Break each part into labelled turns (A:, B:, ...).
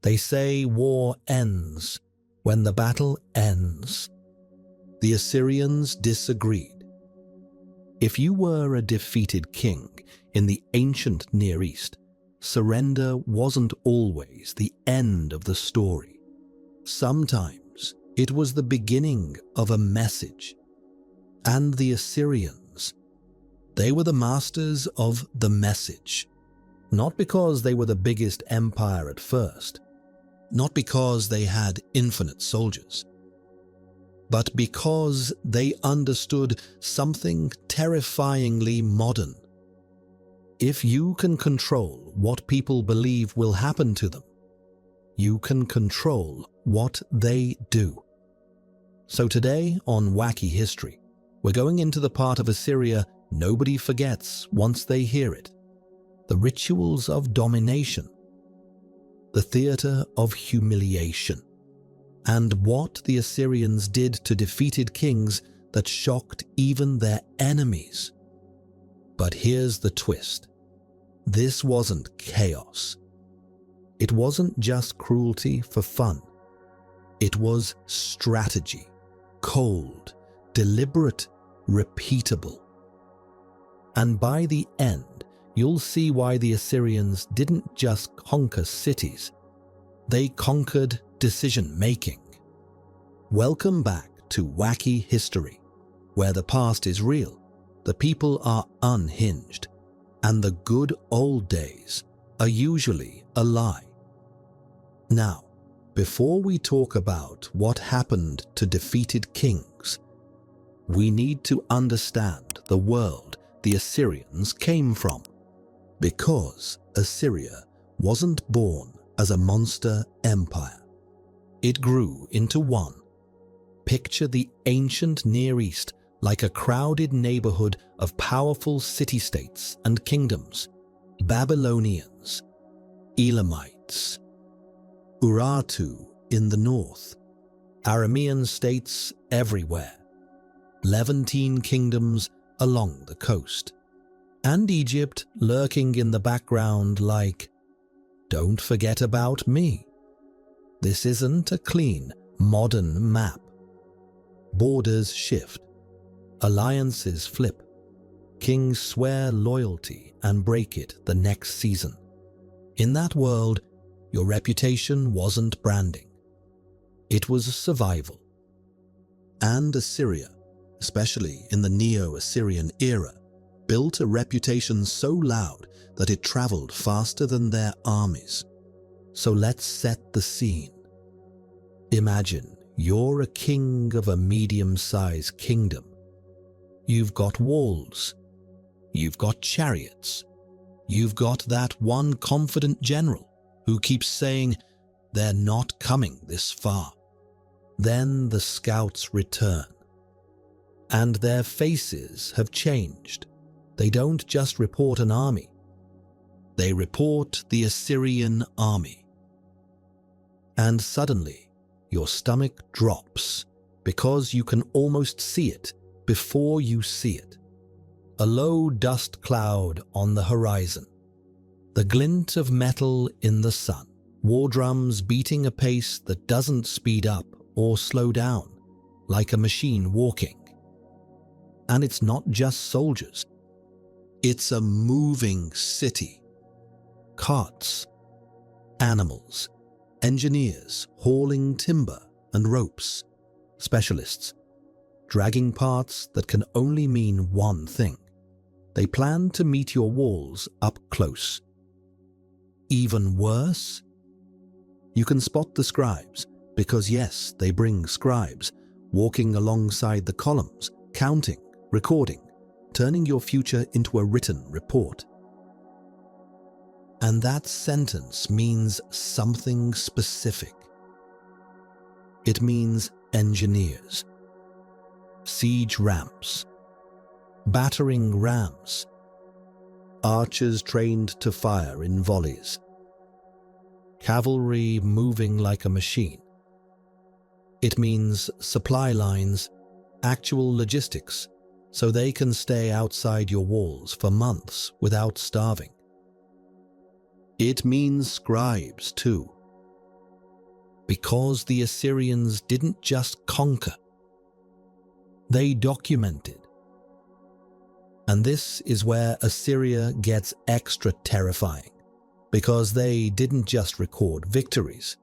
A: They say war ends when the battle ends. The Assyrians disagreed. If you were a defeated king in the ancient Near East, surrender wasn't always the end of the story. Sometimes it was the beginning of a message. And the Assyrians, they were the masters of the message. Not because they were the biggest empire at first, not because they had infinite soldiers, but because they understood something terrifyingly modern. If you can control what people believe will happen to them, you can control what they do. So today on Wacky History, we're going into the part of Assyria nobody forgets once they hear it. The rituals of domination, the theater of humiliation, and what the Assyrians did to defeated kings that shocked even their enemies. But here's the twist. This wasn't chaos. It wasn't just cruelty for fun. It was strategy, cold, deliberate, repeatable. And by the end, you'll see why the Assyrians didn't just conquer cities. They conquered decision-making. Welcome back to Wacky History, where the past is real, the people are unhinged, and the good old days are usually a lie. Now, before we talk about what happened to defeated kings, we need to understand the world the Assyrians came from. Because Assyria wasn't born as a monster empire. It grew into one. Picture the ancient Near East like a crowded neighborhood of powerful city-states and kingdoms. Babylonians, Elamites, Urartu in the north, Aramean states everywhere, Levantine kingdoms along the coast, and Egypt lurking in the background like, don't forget about me. This isn't a clean, modern map. Borders shift, alliances flip, kings swear loyalty and break it the next season. In that world, your reputation wasn't branding. It was survival. And Assyria, especially in the Neo-Assyrian era, built a reputation so loud that it traveled faster than their armies. So let's set the scene. Imagine you're a king of a medium-sized kingdom. You've got walls. You've got chariots. You've got that one confident general who keeps saying they're not coming this far. Then the scouts return. And their faces have changed. They don't just report an army. They report the Assyrian army. And suddenly, your stomach drops because you can almost see it before you see it. A low dust cloud on the horizon. The glint of metal in the sun. War drums beating a pace that doesn't speed up or slow down, like a machine walking. And it's not just soldiers. It's a moving city. Carts, animals, engineers hauling timber and ropes, specialists, dragging parts that can only mean one thing. They plan to meet your walls up close. Even worse, you can spot the scribes, because yes, they bring scribes, walking alongside the columns, counting, recording, turning your future into a written report. And that sentence means something specific. It means engineers, siege ramps, battering rams, archers trained to fire in volleys, cavalry moving like a machine. It means supply lines, actual logistics, so they can stay outside your walls for months without starving. It means scribes too, because the Assyrians didn't just conquer, they documented. And this is where Assyria gets extra terrifying, because they didn't just record victories,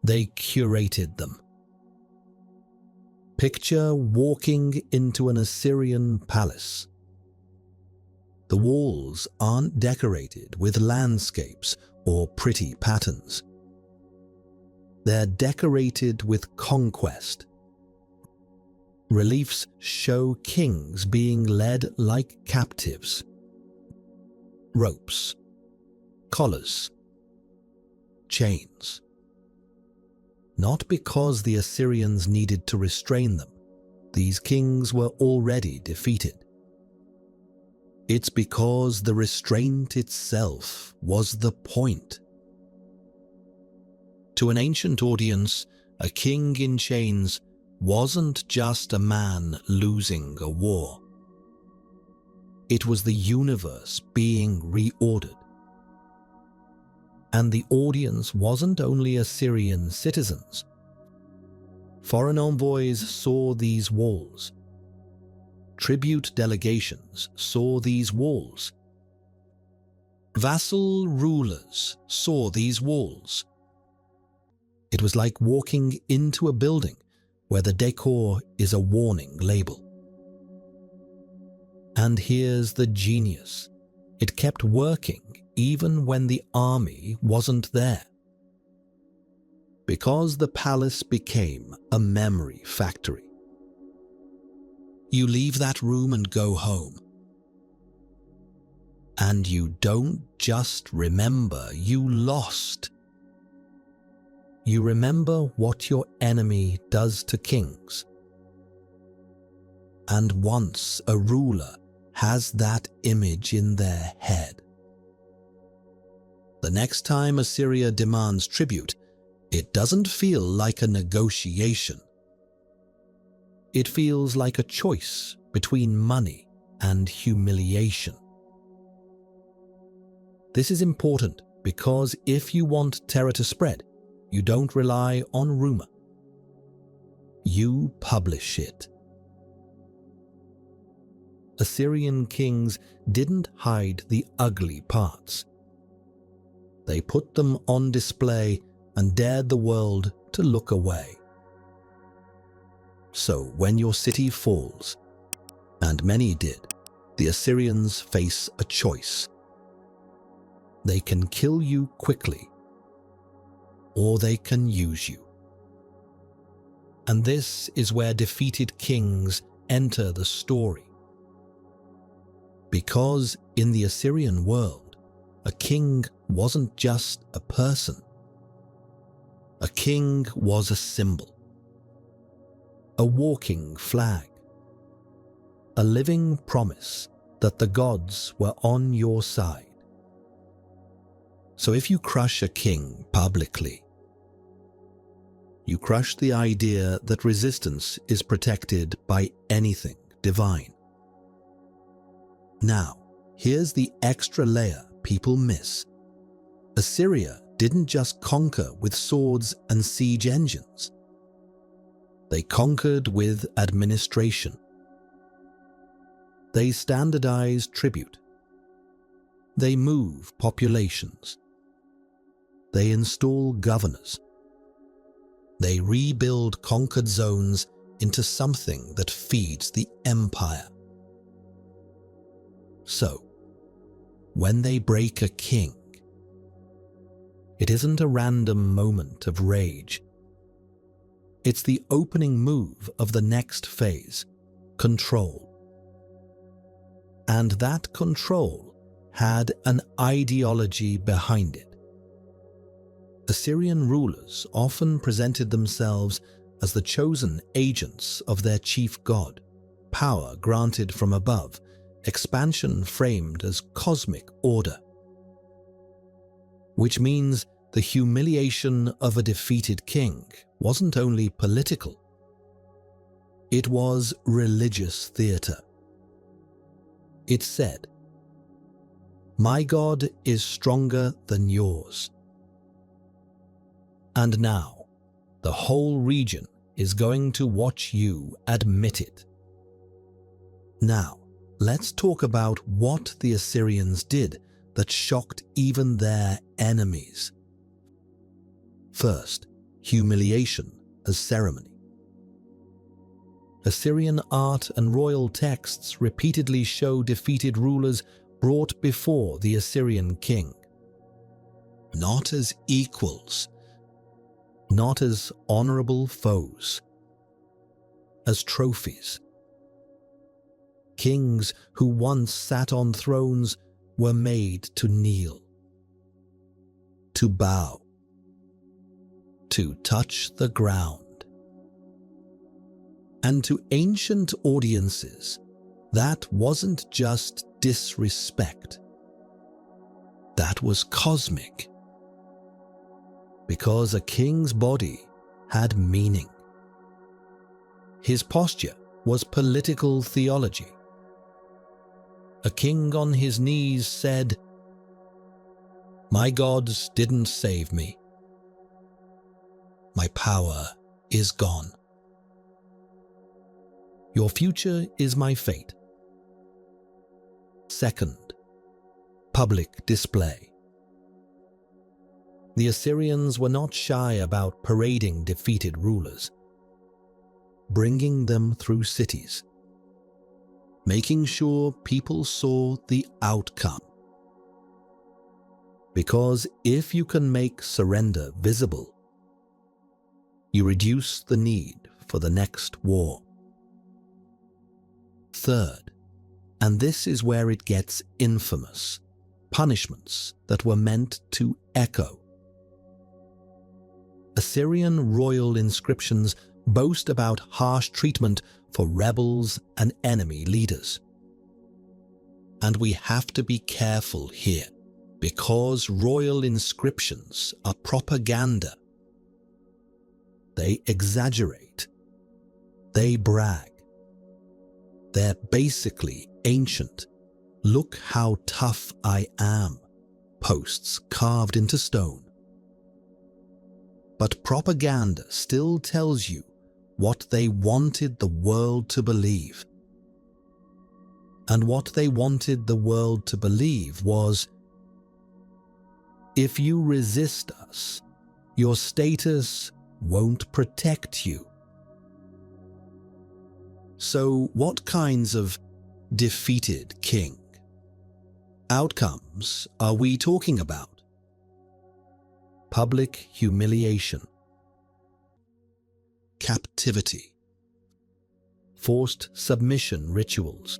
A: they curated them. Picture walking into an Assyrian palace. The walls aren't decorated with landscapes or pretty patterns. They're decorated with conquest. Reliefs show kings being led like captives. Ropes, collars, chains. Not because the Assyrians needed to restrain them. These kings were already defeated. It's because the restraint itself was the point. To an ancient audience, a king in chains wasn't just a man losing a war. It was the universe being reordered. And the audience wasn't only Assyrian citizens. Foreign envoys saw these walls. Tribute delegations saw these walls. Vassal rulers saw these walls. It was like walking into a building where the decor is a warning label. And here's the genius. It kept working even when the army wasn't there. Because the palace became a memory factory. You leave that room and go home. And you don't just remember you lost. You remember what your enemy does to kings. And once a ruler has that image in their head, the next time Assyria demands tribute, it doesn't feel like a negotiation. It feels like a choice between money and humiliation. This is important because if you want terror to spread, you don't rely on rumor. You publish it. Assyrian kings didn't hide the ugly parts. They put them on display and dared the world to look away. So when your city falls, and many did, the Assyrians face a choice. They can kill you quickly, or they can use you. And this is where defeated kings enter the story. Because in the Assyrian world, a king wasn't just a person. A king was a symbol, a walking flag, a living promise that the gods were on your side. So if you crush a king publicly, you crush the idea that resistance is protected by anything divine. Now, here's the extra layer people miss. Assyria didn't just conquer with swords and siege engines. They conquered with administration. They standardized tribute. They move populations. They install governors. They rebuild conquered zones into something that feeds the empire. So, when they break a king, it isn't a random moment of rage. It's the opening move of the next phase, control. And that control had an ideology behind it. Assyrian rulers often presented themselves as the chosen agents of their chief god, power granted from above, expansion framed as cosmic order. Which means the humiliation of a defeated king wasn't only political. It was religious theater. It said, "My God is stronger than yours." And now, the whole region is going to watch you admit it. Now, let's talk about what the Assyrians did that shocked even their enemies. First, humiliation as ceremony. Assyrian art and royal texts repeatedly show defeated rulers brought before the Assyrian king. Not as equals, not as honorable foes, as trophies. Kings who once sat on thrones were made to kneel, to bow, to touch the ground. And to ancient audiences, that wasn't just disrespect. That was cosmic. Because a king's body had meaning. His posture was political theology. A king on his knees said, "My gods didn't save me. My power is gone. Your future is my fate." Second, public display. The Assyrians were not shy about parading defeated rulers, bringing them through cities, making sure people saw the outcome. Because if you can make surrender visible, you reduce the need for the next war. Third, and this is where it gets infamous, punishments that were meant to echo. Assyrian royal inscriptions boast about harsh treatment for rebels and enemy leaders. And we have to be careful here, because royal inscriptions are propaganda. They exaggerate. They brag. They're basically ancient. "Look how tough I am," posts carved into stone. But propaganda still tells you what they wanted the world to believe. And what they wanted the world to believe was, if you resist us, your status won't protect you. So what kinds of defeated king outcomes are we talking about? Public humiliation, captivity, forced submission rituals,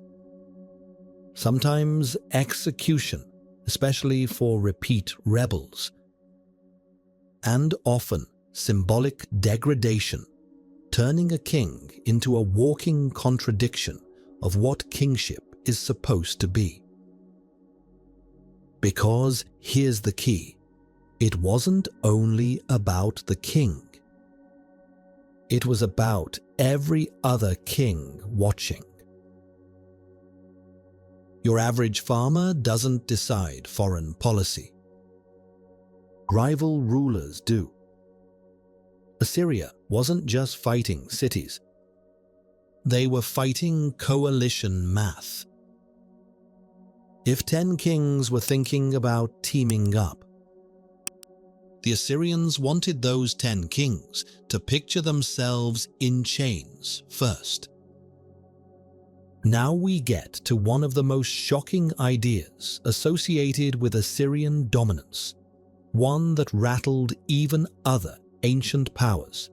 A: sometimes execution, especially for repeat rebels, and often symbolic degradation, turning a king into a walking contradiction of what kingship is supposed to be. Because here's the key, it wasn't only about the king. It was about every other king watching. Your average farmer doesn't decide foreign policy. Rival rulers do. Assyria wasn't just fighting cities. They were fighting coalition math. If 10 kings were thinking about teaming up, the Assyrians wanted those 10 kings to picture themselves in chains first. Now we get to one of the most shocking ideas associated with Assyrian dominance, one that rattled even other ancient powers: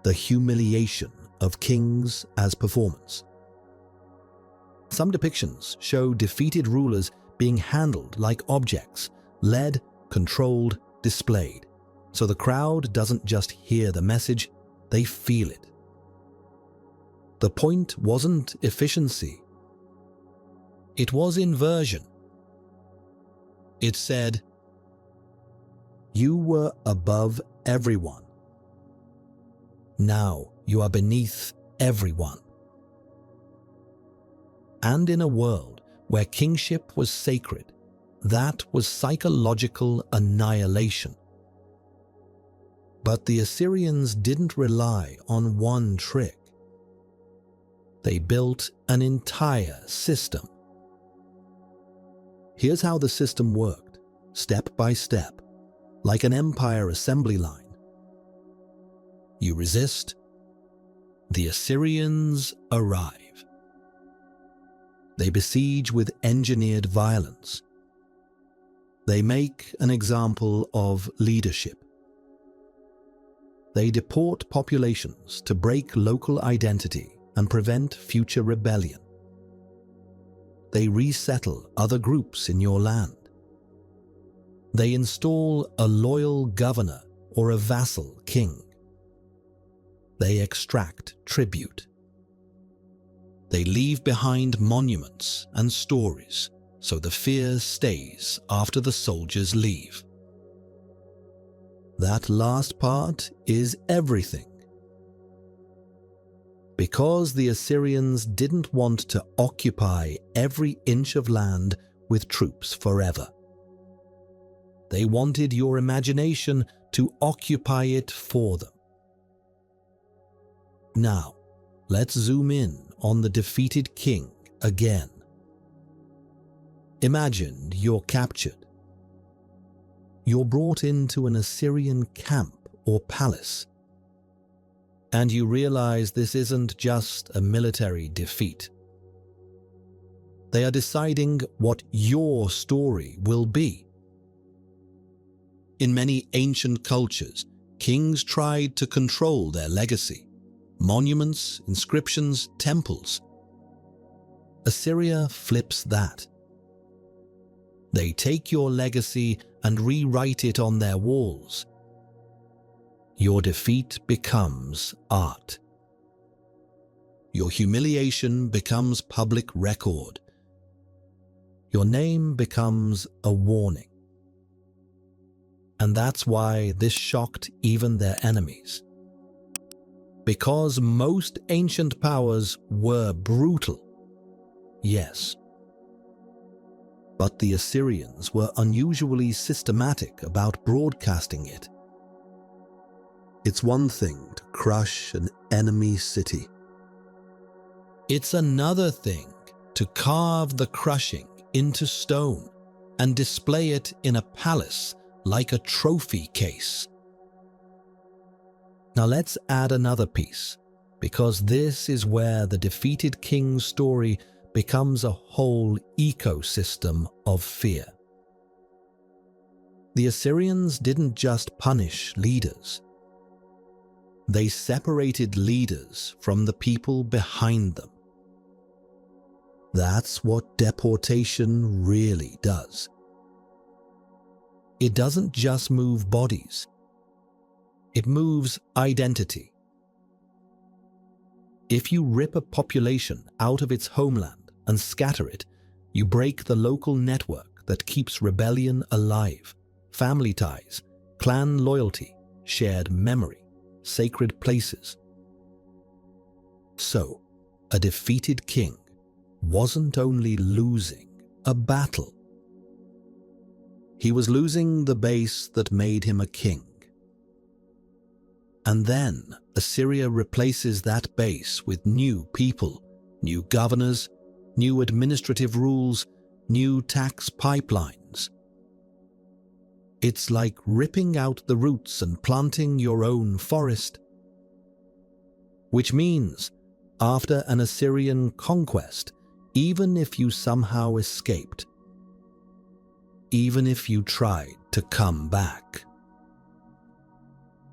A: the humiliation of kings as performance. Some depictions show defeated rulers being handled like objects, led, controlled, displayed, so the crowd doesn't just hear the message, they feel it. The point wasn't efficiency. It was inversion. It said, "You were above everyone. Now you are beneath everyone." And in a world where kingship was sacred, that was psychological annihilation. But the Assyrians didn't rely on one trick. They built an entire system. Here's how the system worked, step by step, like an empire assembly line. You resist, the Assyrians arrive. They besiege with engineered violence. They make an example of leadership. They deport populations to break local identity and prevent future rebellion. They resettle other groups in your land. They install a loyal governor or a vassal king. They extract tribute. They leave behind monuments and stories so the fear stays after the soldiers leave. That last part is everything. Because the Assyrians didn't want to occupy every inch of land with troops forever. They wanted your imagination to occupy it for them. Now, let's zoom in on the defeated king again. Imagine you're captured. You're brought into an Assyrian camp or palace, and you realize this isn't just a military defeat. They are deciding what your story will be. In many ancient cultures, kings tried to control their legacy, monuments, inscriptions, temples. Assyria flips that. They take your legacy and rewrite it on their walls. Your defeat becomes art. Your humiliation becomes public record. Your name becomes a warning. And that's why this shocked even their enemies. Because most ancient powers were brutal, yes. But the Assyrians were unusually systematic about broadcasting it. It's one thing to crush an enemy city. It's another thing to carve the crushing into stone and display it in a palace like a trophy case. Now let's add another piece, because this is where the defeated king's story becomes a whole ecosystem of fear. The Assyrians didn't just punish leaders. They separated leaders from the people behind them. That's what deportation really does. It doesn't just move bodies. It moves identity. If you rip a population out of its homeland and scatter it, you break the local network that keeps rebellion alive, family ties, clan loyalty, shared memory, sacred places. So, a defeated king wasn't only losing a battle. He was losing the base that made him a king. And then Assyria replaces that base with new people, new governors, new administrative rules, new tax pipelines. It's like ripping out the roots and planting your own forest. Which means, after an Assyrian conquest, even if you somehow escaped, even if you tried to come back,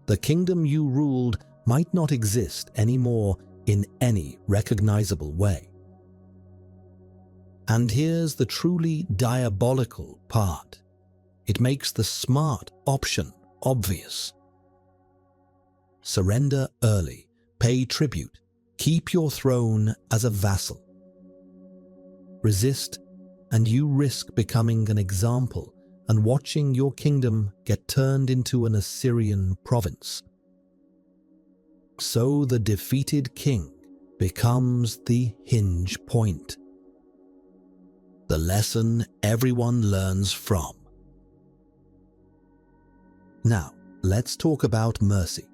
A: the kingdom you ruled might not exist anymore in any recognizable way. And here's the truly diabolical part. It makes the smart option obvious. Surrender early, pay tribute, keep your throne as a vassal. Resist, and you risk becoming an example and watching your kingdom get turned into an Assyrian province. So the defeated king becomes the hinge point. The lesson everyone learns from. Now, let's talk about mercy.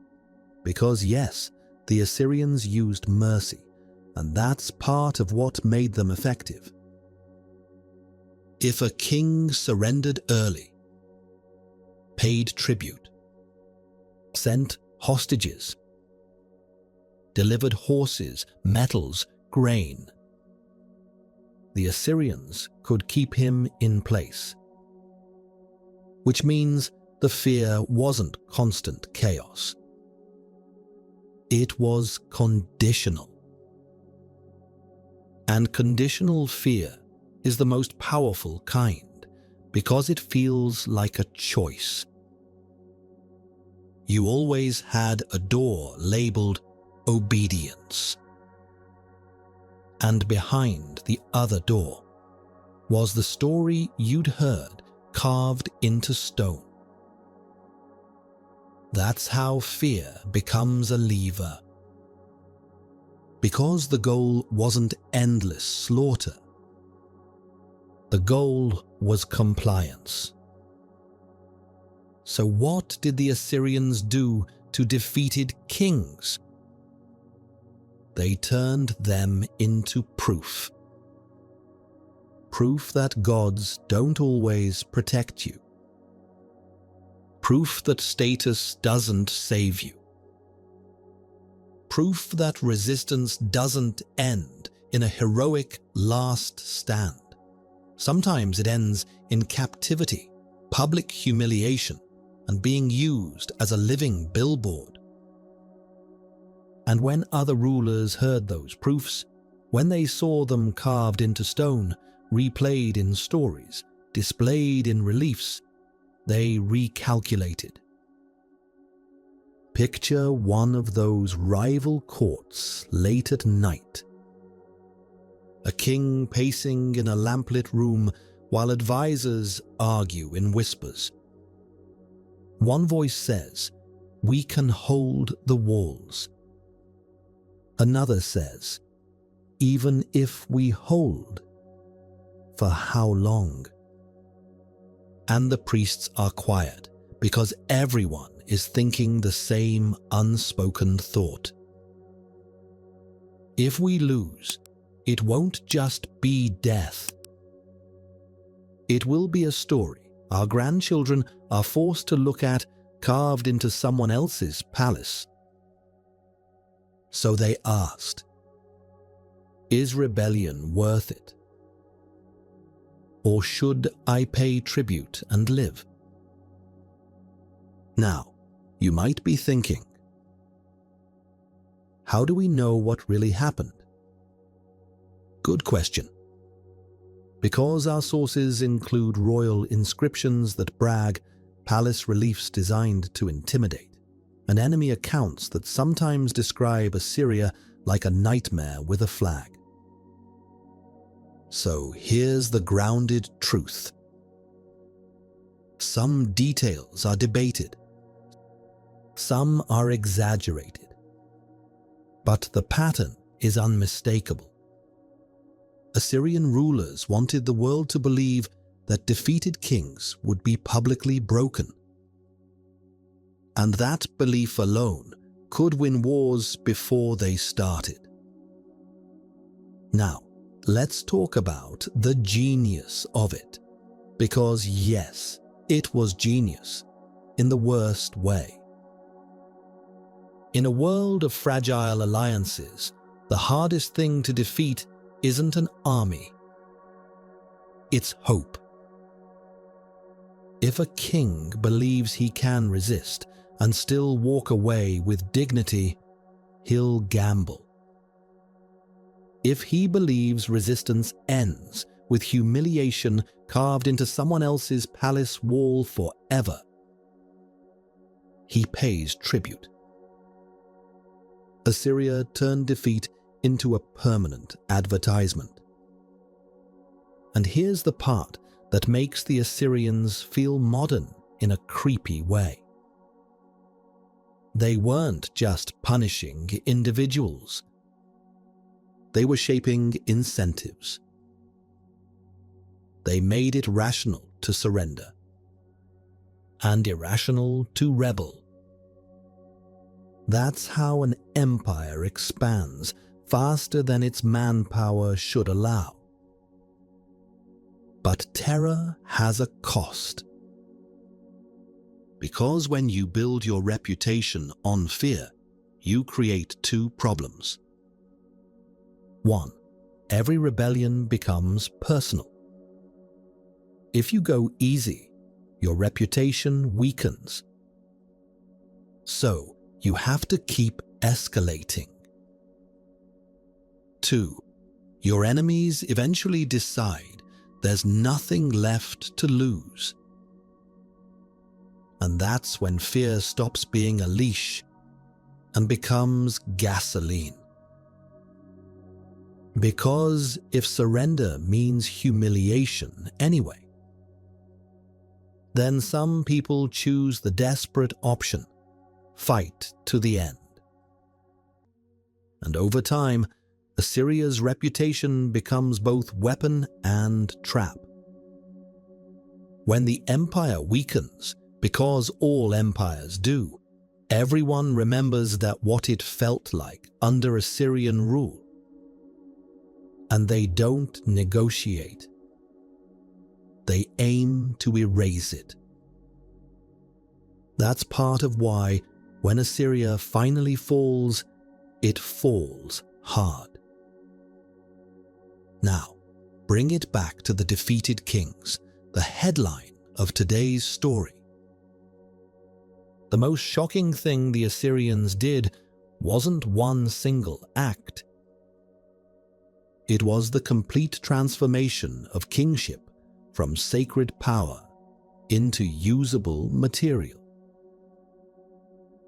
A: Because yes, the Assyrians used mercy, and that's part of what made them effective. If a king surrendered early, paid tribute, sent hostages, delivered horses, metals, grain, the Assyrians could keep him in place. Which means the fear wasn't constant chaos. It was conditional. And conditional fear is the most powerful kind because it feels like a choice. You always had a door labeled obedience. And behind the other door was the story you'd heard carved into stone. That's how fear becomes a lever. Because the goal wasn't endless slaughter. The goal was compliance. So what did the Assyrians do to defeated kings? They turned them into proof. Proof that gods don't always protect you. Proof that status doesn't save you. Proof that resistance doesn't end in a heroic last stand. Sometimes it ends in captivity, public humiliation, and being used as a living billboard. And when other rulers heard those proofs, when they saw them carved into stone, replayed in stories, displayed in reliefs, they recalculated. Picture one of those rival courts late at night. A king pacing in a lamplit room while advisors argue in whispers. One voice says, "We can hold the walls." Another says, "Even if we hold, for how long?" And the priests are quiet because everyone is thinking the same unspoken thought. If we lose, it won't just be death. It will be a story our grandchildren are forced to look at, carved into someone else's palace. So they asked, "Is rebellion worth it? Or should I pay tribute and live?" Now, you might be thinking, how do we know what really happened? Good question. Because our sources include royal inscriptions that brag, palace reliefs designed to intimidate, and enemy accounts that sometimes describe Assyria like a nightmare with a flag. So here's the grounded truth. Some details are debated. Some are exaggerated. But the pattern is unmistakable. Assyrian rulers wanted the world to believe that defeated kings would be publicly broken. And that belief alone could win wars before they started. Now, let's talk about the genius of it. Because yes, it was genius, in the worst way. In a world of fragile alliances, the hardest thing to defeat isn't an army. It's hope. If a king believes he can resist and still walk away with dignity, he'll gamble. If he believes resistance ends with humiliation carved into someone else's palace wall forever, he pays tribute. Assyria turned defeat into a permanent advertisement. And here's the part that makes the Assyrians feel modern in a creepy way. They weren't just punishing individuals. They were shaping incentives. They made it rational to surrender. and irrational to rebel. That's how an empire expands faster than its manpower should allow. But terror has a cost. Because when you build your reputation on fear, you create two problems. 1. Every rebellion becomes personal. If you go easy, your reputation weakens. So, you have to keep escalating. 2. Your enemies eventually decide there's nothing left to lose. And that's when fear stops being a leash and becomes gasoline. Because if surrender means humiliation anyway, then some people choose the desperate option, fight to the end. And over time, Assyria's reputation becomes both weapon and trap. When the empire weakens, because all empires do, everyone remembers that what it felt like under Assyrian rule. And they don't negotiate. They aim to erase it. That's part of why, when Assyria finally falls, it falls hard. Now, bring it back to the defeated kings, the headline of today's story. The most shocking thing the Assyrians did wasn't one single act. It was the complete transformation of kingship from sacred power into usable material.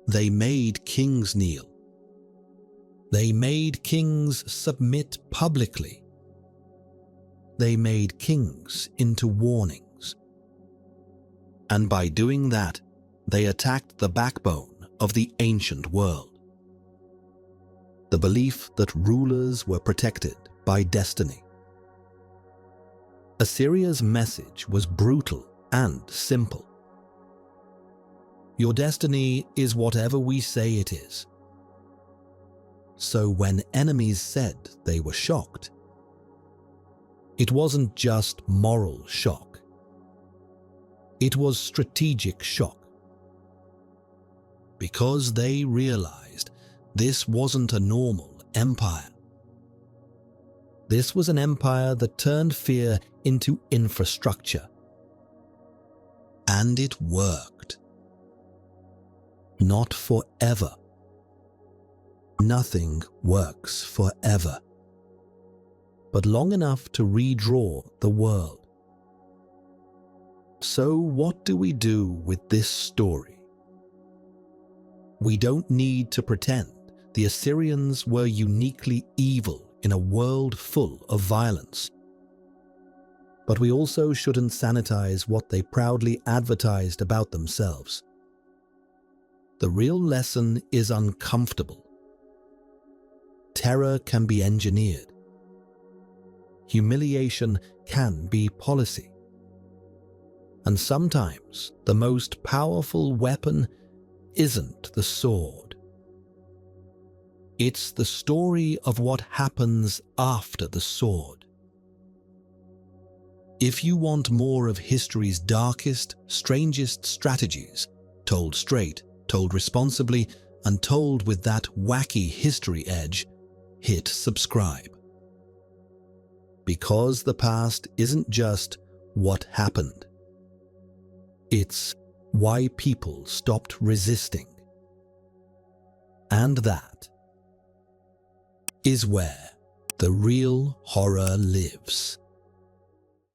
A: They made kings kneel. They made kings submit publicly. They made kings into warnings. And by doing that, they attacked the backbone of the ancient world. The belief that rulers were protected by destiny. Assyria's message was brutal and simple. Your destiny is whatever we say it is. So when enemies said they were shocked, it wasn't just moral shock. It was strategic shock. Because they realized this wasn't a normal empire. This was an empire that turned fear into infrastructure. And it worked. Not forever. Nothing works forever. But long enough to redraw the world. So what do we do with this story? We don't need to pretend the Assyrians were uniquely evil in a world full of violence. But we also shouldn't sanitize what they proudly advertised about themselves. The real lesson is uncomfortable. Terror can be engineered. Humiliation can be policy. And sometimes the most powerful weapon isn't the sword. It's the story of what happens after the sword. If you want more of history's darkest, strangest strategies, told straight, told responsibly, and told with that wacky history edge, hit subscribe. Because the past isn't just what happened. It's why people stopped resisting. And that is where the real horror lives.